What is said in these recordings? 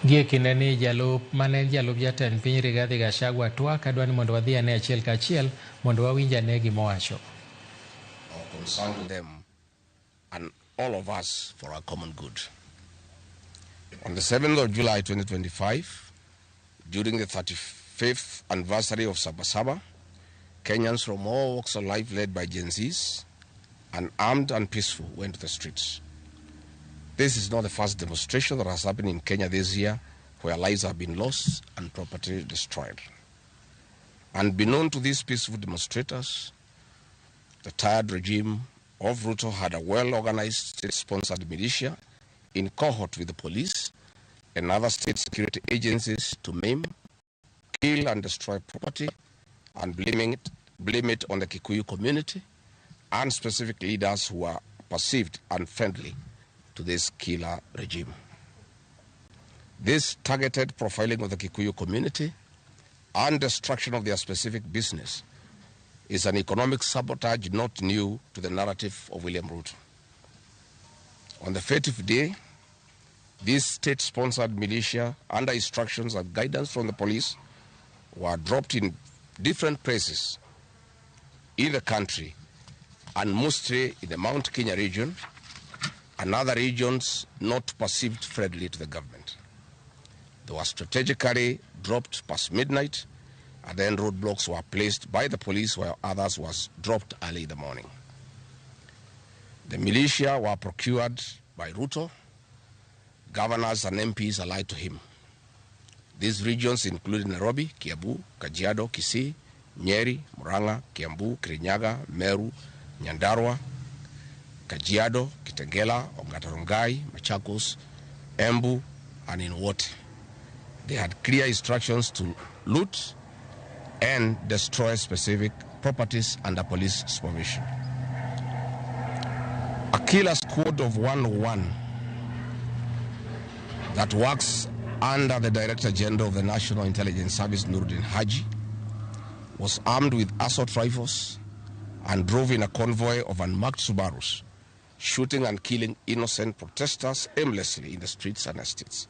Gie kineni jalup manen jalup jatend piny Rigathi Gachagua twak adwani mondo wadhi ane achiel kachiel mondo wawinj ane gimowacho. Our concern to them and all of us for our common good. On the 7th of July 2025, during the 35th anniversary of Sabasaba, Kenyans from all walks of life led by Gen Zs, unarmed and peaceful, went to the streets. This is not the first demonstration that has happened in Kenya this year where lives have been lost and property destroyed. Unbeknown to these peaceful demonstrators, the tired regime of Ruto had a well-organized state-sponsored militia in cohort with the police and other state security agencies to maim, kill and destroy property and blame it on the Kikuyu community and specific leaders who are perceived unfriendly to this killer regime. This targeted profiling of the Kikuyu community and destruction of their specific business is an economic sabotage not new to the narrative of William Ruto. On the 30th day, this state-sponsored militia, under instructions and guidance from the police, were dropped in different places in the country, and mostly in the Mount Kenya region and other regions not perceived friendly to the government. They were strategically dropped past midnight, and then roadblocks were placed by the police while others was dropped early in the morning. The militia were procured by Ruto. Governors and MPs allied to him. These regions included Nairobi, Kiambu, Kajiado, Kisii, Nyeri, Murang'a, Kiambu, Kirinyaga, Meru, Nyandarua, Kajiado, Kitengela, Ongata-Rongai, Machakos, Embu, and in Wote. They had clear instructions to loot and destroy specific properties under police supervision. A killer squad of 101 that works under the Director General of the National Intelligence Service, Nuruddin Haji, was armed with assault rifles and drove in a convoy of unmarked Subarus, shooting and killing innocent protesters aimlessly in the streets and estates.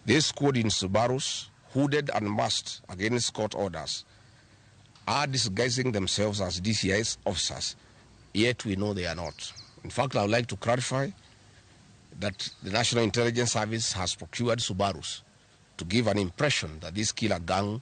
This squad in Subarus, hooded and masked against court orders, are disguising themselves as DCI's officers, yet we know they are not. In fact, I would like to clarify that the National Intelligence Service has procured Subarus to give an impression that this killer gang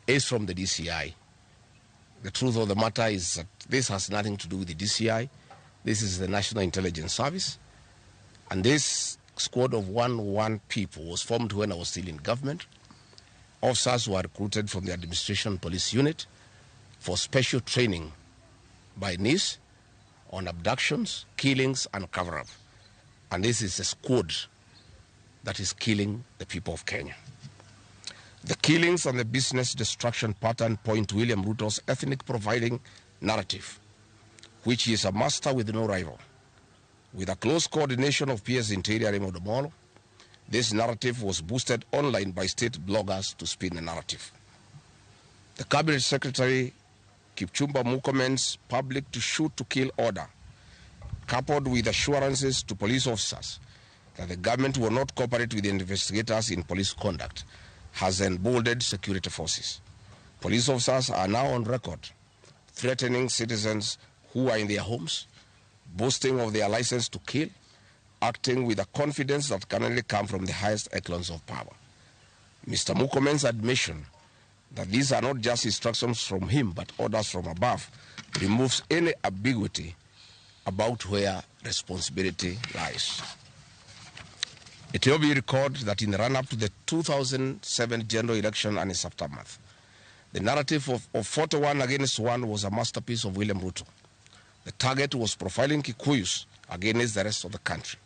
is from the DCI. The truth of the matter is that this has nothing to do with the DCI. This is the National Intelligence Service. And this squad of 101 people was formed when I was still in government. Officers were recruited from the Administration Police Unit for special training by NIS on abductions, killings, and cover-up. And this is a squad that is killing the people of Kenya. The killings and the business destruction pattern point to William Ruto's ethnic profiling narrative, which he is a master with no rival. With a close coordination of PS Interior Raymond Omolo, this narrative was boosted online by state bloggers to spin the narrative. The Cabinet Secretary Kipchumba Murkomen's public to shoot to kill order, coupled with assurances to police officers that the government will not cooperate with the investigators in police conduct, has emboldened security forces. Police officers are now on record threatening citizens who are in their homes, boasting of their license to kill, acting with a confidence that can only come from the highest echelons of power. Mr. Murkomen's admission that these are not just instructions from him but orders from above removes any ambiguity about where responsibility lies. It will be recalled that in the run-up to the 2007 general election and its aftermath, the narrative of 41 against 1 was a masterpiece of William Ruto. The target was profiling Kikuyus against the rest of the country.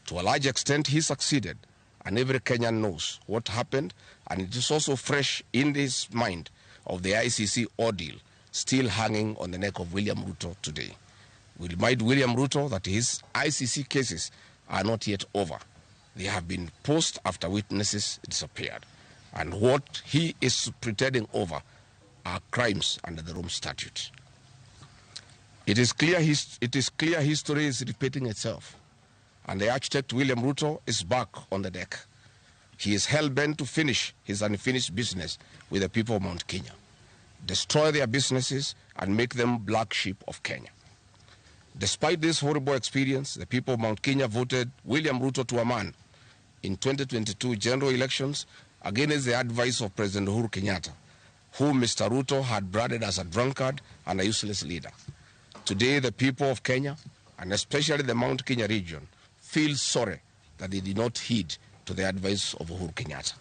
To a large extent, he succeeded, and every Kenyan knows what happened, and it is also fresh in his mind of the ICC ordeal still hanging on the neck of William Ruto today. We remind William Ruto that his ICC cases are not yet over. They have been posed after witnesses disappeared. And what he is pretending over are crimes under the Rome Statute. It is clear history is repeating itself. And the architect William Ruto is back on the deck. He is hell-bent to finish his unfinished business with the people of Mount Kenya, destroy their businesses, and make them black sheep of Kenya. Despite this horrible experience, the people of Mount Kenya voted William Ruto to a man in 2022 general elections against the advice of President Uhuru Kenyatta, whom Mr. Ruto had branded as a drunkard and a useless leader. Today, the people of Kenya, and especially the Mount Kenya region, feel sorry that they did not heed to the advice of Uhuru Kenyatta.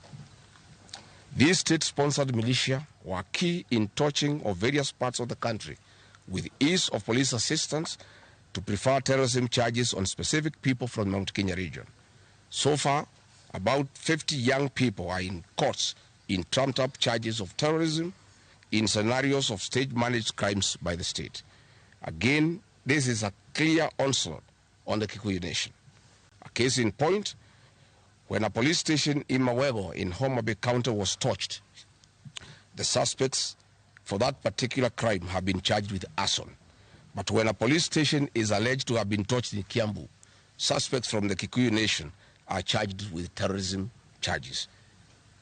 These state-sponsored militia were key in touching of various parts of the country with ease of police assistance to prefer terrorism charges on specific people from the Mount Kenya region. So far, about 50 young people are in courts in trumped-up charges of terrorism in scenarios of state-managed crimes by the state. Again, this is a clear onslaught on the Kikuyu nation. A case in point, when a police station in Mawego in Homa Bay County was torched, the suspects for that particular crime have been charged with arson. But when a police station is alleged to have been torched in Kiambu, suspects from the Kikuyu nation are charged with terrorism charges.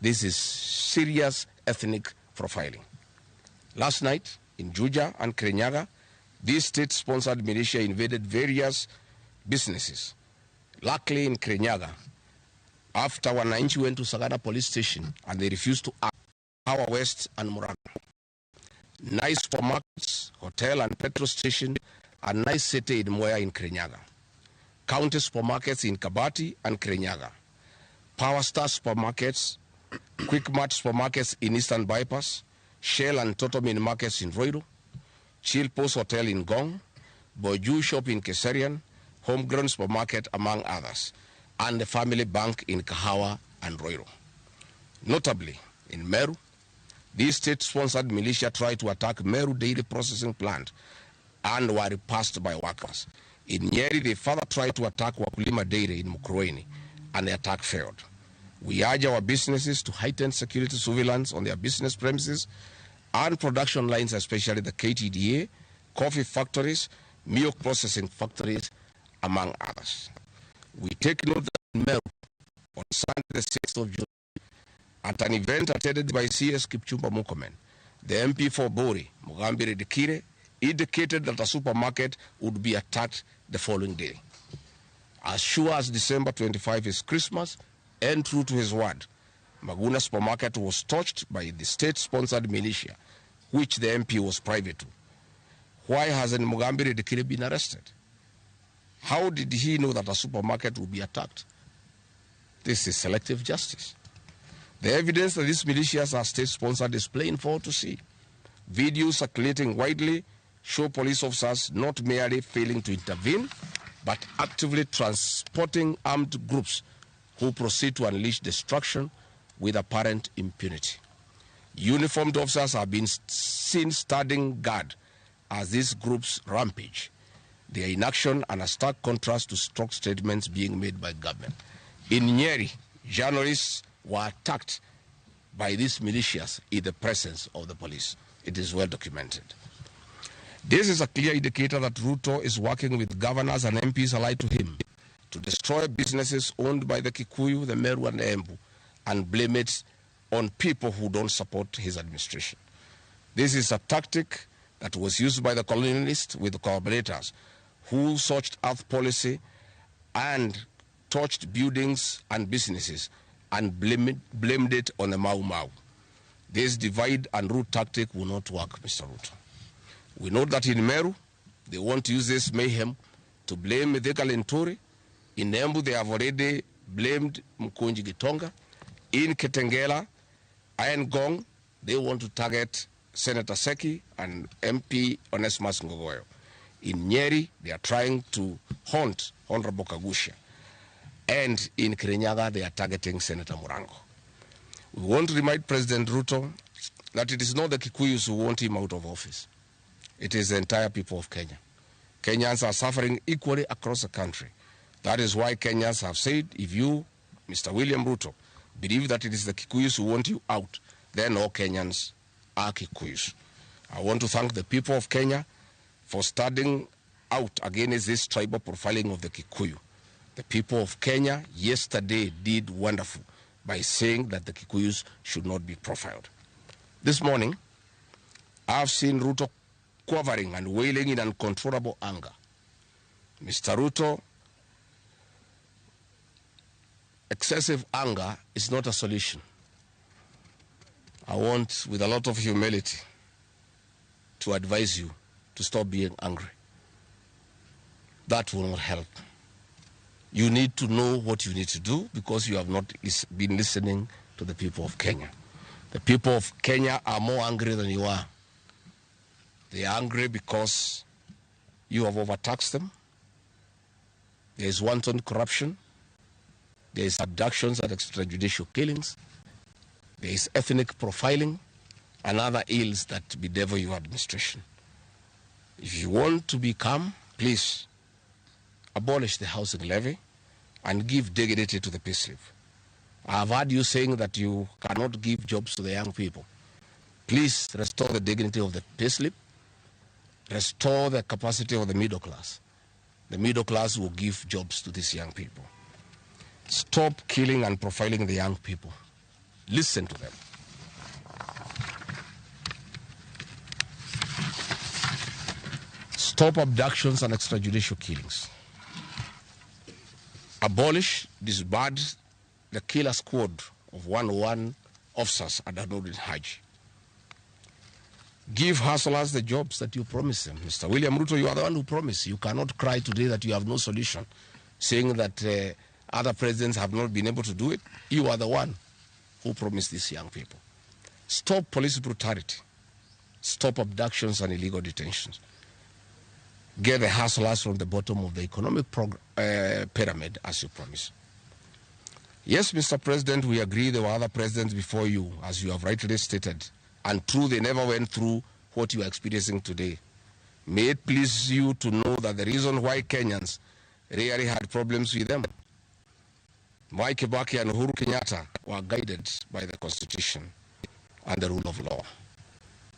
This is serious ethnic profiling. Last night, in Juja and Kirinyaga, these state-sponsored militia invaded various businesses. Luckily, in Kirinyaga, after Wananchi went to Sagana police station and they refused to act, Power West and Muranga. Nice supermarkets, hotel and petrol station, and nice city in Mwea in Kirinyaga. County supermarkets in Kabati and Kirinyaga. Power Star supermarkets, Quick Mart supermarkets in Eastern Bypass, Shell and Totomin markets in Roido, Chill Post Hotel in Gong, Boju Shop in Keserian, Homegrown Supermarket, among others, and the Family Bank in Kahawa and Roido. Notably, in Meru, these state-sponsored militia tried to attack Meru Dairy Processing Plant and were repulsed by workers. In Nyeri, they further tried to attack Wakulima Dairy in Mukurweini, and the attack failed. We urge our businesses to heighten security surveillance on their business premises and production lines, especially the KTDA, coffee factories, milk processing factories, among others. We take note that in Meru, on Sunday the 6th of June, at an event attended by CS Kipchumba Murkomen, the MP for Bori, Mugambire Dikire, indicated that a supermarket would be attacked the following day. As sure as December 25 is Christmas, and true to his word, Maguna supermarket was touched by the state-sponsored militia, which the MP was private to. Why hasn't Mugambire Dikire been arrested? How did he know that a supermarket would be attacked? This is selective justice. The evidence that these militias are state-sponsored is plain for all to see. Videos circulating widely show police officers not merely failing to intervene, but actively transporting armed groups who proceed to unleash destruction with apparent impunity. Uniformed officers have been seen standing guard as these groups rampage. They are in action and a stark contrast to strong statements being made by government. In Nyeri, journalists were attacked by these militias in the presence of the police. It is well documented. This is a clear indicator that Ruto is working with governors and MPs allied to him to destroy businesses owned by the Kikuyu, the Meru, and the Embu, and blame it on people who don't support his administration. This is a tactic that was used by the colonialists with the collaborators who searched earth policy and torched buildings and businesses and blamed it on the Mau Mau. This divide and rule tactic will not work, Mr. Ruto. We know that in Meru, they want to use this mayhem to blame Mithika Linturi. In Embu, they have already blamed Mkunji Gitonga. In Kitengela, Iron Gong, they want to target Senator Seki and MP Onesmus Ngogoyo. In Nyeri, they are trying to haunt Honorable Kagusha. And in Kirinyaga, they are targeting Senator Murango. We want to remind President Ruto that it is not the Kikuyus who want him out of office. It is the entire people of Kenya. Kenyans are suffering equally across the country. That is why Kenyans have said, if you, Mr. William Ruto, believe that it is the Kikuyus who want you out, then all Kenyans are Kikuyus. I want to thank the people of Kenya for standing out against this tribal profiling of the Kikuyu. The people of Kenya yesterday did wonderful by saying that the Kikuyus should not be profiled. This morning, I've seen Ruto quivering and wailing in uncontrollable anger. Mr. Ruto, excessive anger is not a solution. I want, with a lot of humility, to advise you to stop being angry. That will not help. You need to know what you need to do because you have not been listening to the people of Kenya. The people of Kenya are more angry than you are. They are angry because you have overtaxed them. There is wanton corruption. There is abductions and extrajudicial killings. There is ethnic profiling and other ills that bedevil your administration. If you want to be calm, please abolish the housing levy and give dignity to the payslip. I have heard you saying that you cannot give jobs to the young people. Please restore the dignity of the payslip. Restore the capacity of the middle class. The middle class will give jobs to these young people. Stop killing and profiling the young people. Listen to them. Stop abductions and extrajudicial killings. Abolish, disband the killer squad of 101 officers at Nordin Haji. Give hustlers the jobs that you promised them. Mr. William Ruto, you are the one who promised. You cannot cry today that you have no solution, saying that other presidents have not been able to do it. You are the one who promised these young people. Stop police brutality. Stop abductions and illegal detentions. Get the hustlers from the bottom of the economic pyramid as you promised. Yes, Mr. President, we agree there were other presidents before you, as you have rightly stated, and true, they never went through what you are experiencing today. May it please you to know that the reason why Kenyans rarely had problems with them, Mwai Kibaki and Uhuru Kenyatta were guided by the Constitution and the rule of law.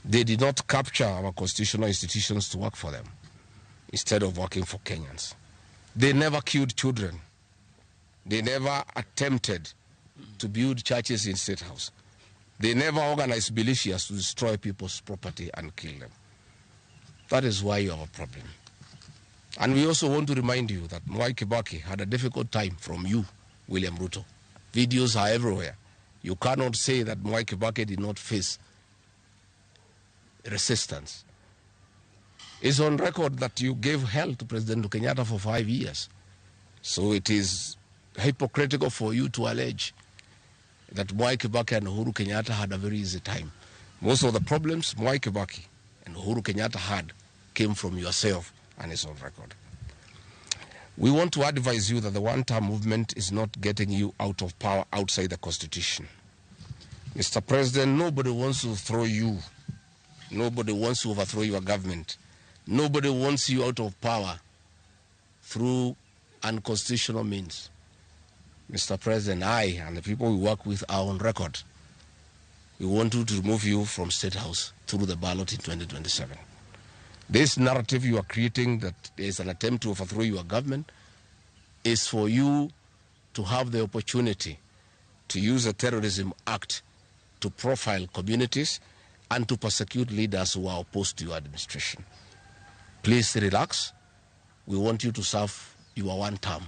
They did not capture our constitutional institutions to work for them, instead of working for Kenyans. They never killed children. They never attempted to build churches in State House. They never organized militias to destroy people's property and kill them. That is why you have a problem. And we also want to remind you that Mwai Kibaki had a difficult time from you, William Ruto. Videos are everywhere. You cannot say that Mwai Kibaki did not face resistance. It's on record that you gave hell to President Kenyatta for 5 years. So it is hypocritical for you to allege that Mwai Kibaki and Uhuru Kenyatta had a very easy time. Most of the problems Mwai Kibaki and Uhuru Kenyatta had came from yourself, and it's on record. We want to advise you that the one-term movement is not getting you out of power outside the Constitution. Mr. President, nobody wants to throw you. Nobody wants to overthrow your government. Nobody wants you out of power through unconstitutional means. Mr. President, I and the people we work with are on record. We want you to remove you from State House through the ballot in 2027. This narrative you are creating that there is an attempt to overthrow your government is for you to have the opportunity to use the Terrorism Act to profile communities and to persecute leaders who are opposed to your administration. Please relax. We want you to serve your one term.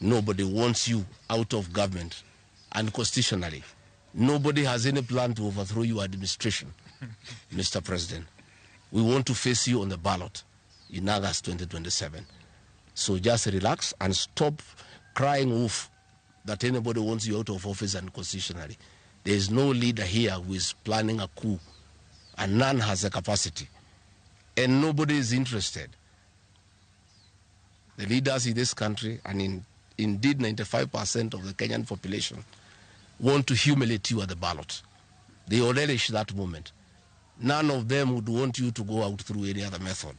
Nobody wants you out of government. And constitutionally, nobody has any plan to overthrow your administration, Mr. President. We want to face you on the ballot in August 2027. So just relax and stop crying wolf that anybody wants you out of office unconstitutionally. There is no leader here who is planning a coup, and none has the capacity. And nobody is interested. The leaders in this country, and indeed 95% of the Kenyan population, want to humiliate you at the ballot. They will relish that moment. None of them would want you to go out through any other method,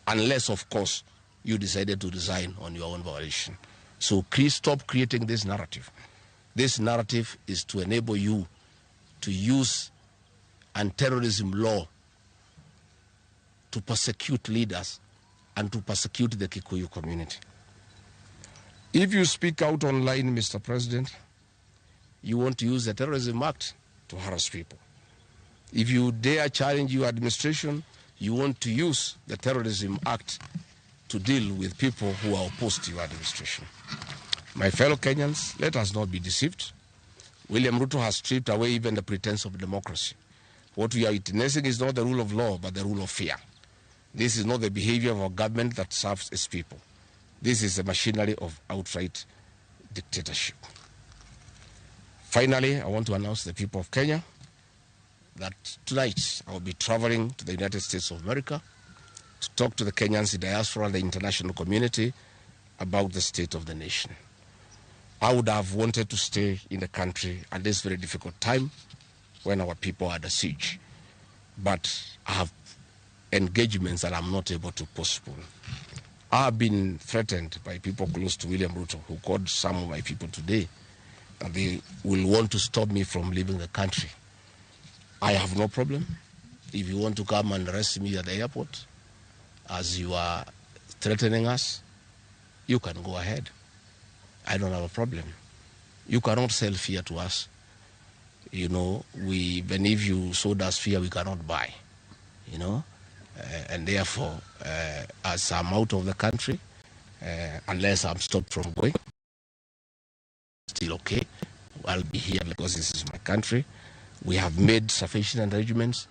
unless, of course, you decided to resign on your own volition. So please stop creating this narrative. This narrative is to enable you to use anti-terrorism law to persecute leaders and to persecute the Kikuyu community. If you speak out online, Mr. President, you want to use the Terrorism Act to harass people. If you dare challenge your administration, you want to use the Terrorism Act to deal with people who are opposed to your administration. My fellow Kenyans, let us not be deceived. William Ruto has stripped away even the pretense of democracy. What we are witnessing is not the rule of law, but the rule of fear. This is not the behavior of a government that serves its people. This is a machinery of outright dictatorship. Finally, I want to announce to the people of Kenya that tonight I will be traveling to the United States of America to talk to the Kenyans, the diaspora, and the international community about the state of the nation. I would have wanted to stay in the country at this very difficult time when our people are under siege, but I have engagements that I'm not able to postpone. I have been threatened by people close to William Ruto, who called some of my people today, that they will want to stop me from leaving the country. I have no problem. If you want to come and arrest me at the airport, as you are threatening us, you can go ahead. I don't have a problem. You cannot sell fear to us. You know, even if you sold us fear, we cannot buy. You know, and therefore, as I'm out of the country, unless I'm stopped from going, still okay. I'll be here because this is my country. We have made sufficient arrangements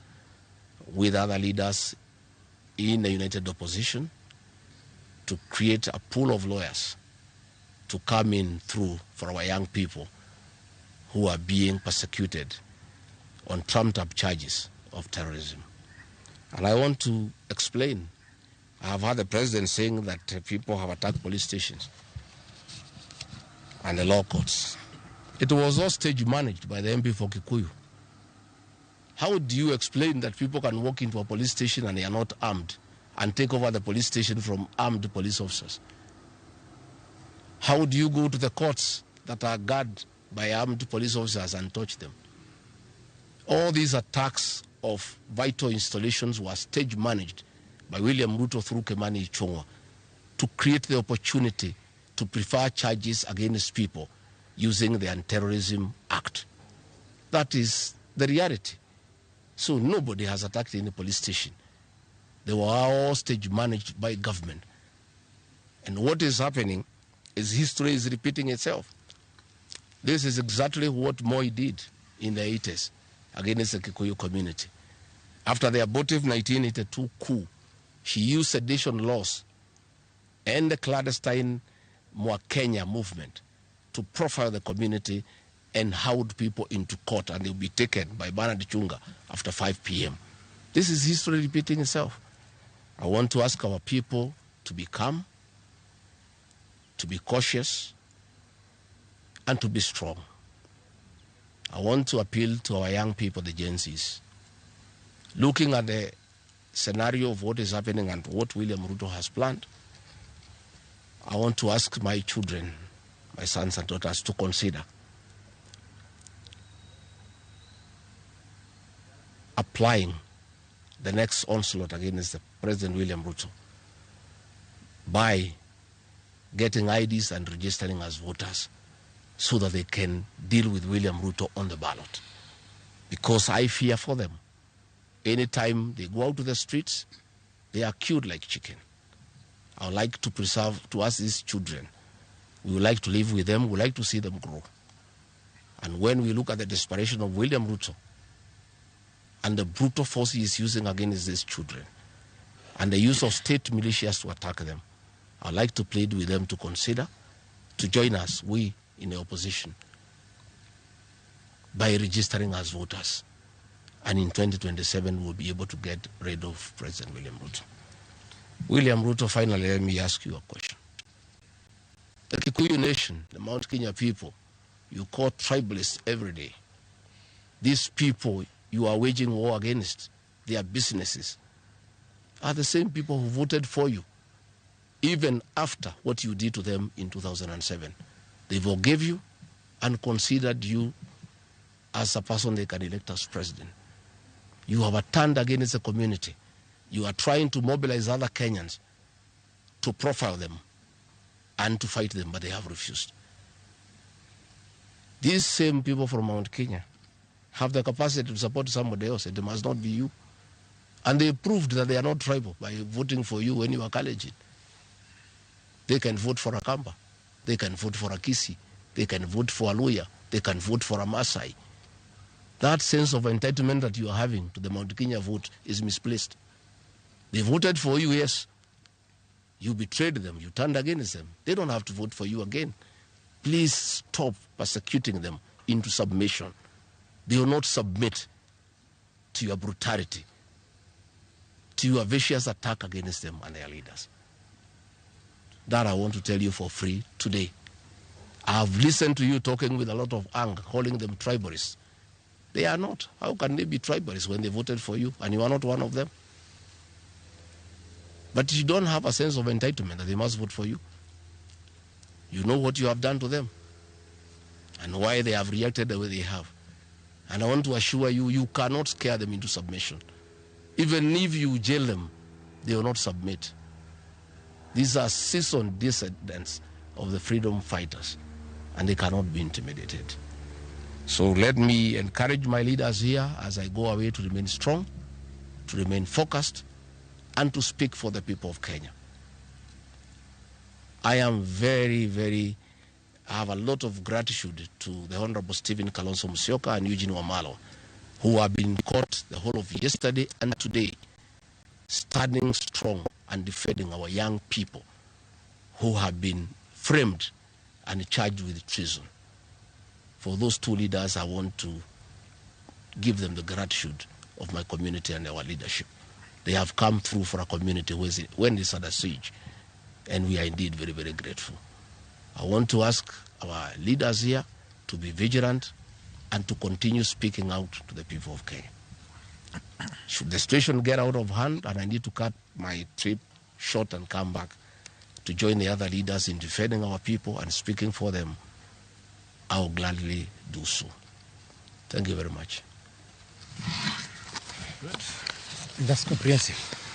with other leaders in the united opposition to create a pool of lawyers to come in through for our young people who are being persecuted on trumped-up charges of terrorism. And I want to explain. I have heard the president saying that people have attacked police stations and the law courts. It was all stage managed by the MP for Kikuyu. How do you explain that people can walk into a police station and they are not armed and take over the police station from armed police officers? How do you go to the courts that are guarded by armed police officers and touch them? All these attacks of vital installations were stage managed by William Ruto through Kimani Ichung'wah to create the opportunity to prefer charges against people using the Anti-Terrorism Act. That is the reality. So nobody has attacked any police station. They were all stage managed by government. And what is happening is history is repeating itself. This is exactly what Moi did in the 80s against the Kikuyu community. After the abortive 1982 coup, she used sedition laws and the clandestine Mwakenya movement to profile the community and hold people into court, and they'll be taken by Bernard Chunga after 5 p.m. This is history repeating itself. I want to ask our people to be calm, to be cautious, and to be strong. I want to appeal to our young people, the Gen Zs. Looking at the scenario of what is happening and what William Ruto has planned, I want to ask my children, my sons and daughters, to consider applying the next onslaught against the President William Ruto by getting IDs and registering as voters so that they can deal with William Ruto on the ballot. Because I fear for them. Anytime they go out to the streets, they are killed like chicken. I would like to preserve to us these children. We would like to live with them. We would like to see them grow. And when we look at the desperation of William Ruto and the brutal force he is using against these children and the use of state militias to attack them, I would like to plead with them to consider to join us, we in the opposition, by registering as voters. And in 2027, we'll be able to get rid of President William Ruto. William Ruto, finally, let me ask you a question. The Kikuyu nation, the Mount Kenya people, you call tribalists every day. These people you are waging war against, their businesses, are the same people who voted for you, even after what you did to them in 2007. They forgave you and considered you as a person they can elect as president. You have turned against the community. You are trying to mobilize other Kenyans to profile them and to fight them, but they have refused. These same people from Mount Kenya have the capacity to support somebody else. It must not be you. And they proved that they are not tribal by voting for you when you are Kalenjin. They can vote for a Kamba. They can vote for a Kisi. They can vote for a Luya. They can vote for a Maasai. That sense of entitlement that you are having to the Mount Kenya vote is misplaced. They voted for you, yes. You betrayed them. You turned against them. They don't have to vote for you again. Please stop persecuting them into submission. They will not submit to your brutality, to your vicious attack against them and their leaders. That I want to tell you for free today. I have listened to you talking with a lot of anger, calling them tribalists. They are not. How can they be tribalists when they voted for you and you are not one of them? But you don't have a sense of entitlement that they must vote for you. You know what you have done to them and why they have reacted the way they have. And I want to assure you, you cannot scare them into submission. Even if you jail them, they will not submit. These are seasoned descendants of the freedom fighters, and they cannot be intimidated. So let me encourage my leaders here as I go away to remain strong, to remain focused, and to speak for the people of Kenya. I am I have a lot of gratitude to the Honorable Stephen Kalonzo Musyoka and Eugene Wamalwa, who have been in court the whole of yesterday and today, standing strong and defending our young people who have been framed and charged with treason. For those two leaders, I want to give them the gratitude of my community and our leadership. They have come through for a community when it's under siege, and we are indeed very, very grateful. I want to ask our leaders here to be vigilant and to continue speaking out to the people of Kenya. Should the situation get out of hand and I need to cut my trip short and come back to join the other leaders in defending our people and speaking for them, I will gladly do so. Thank you very much. Good. That's comprehensive.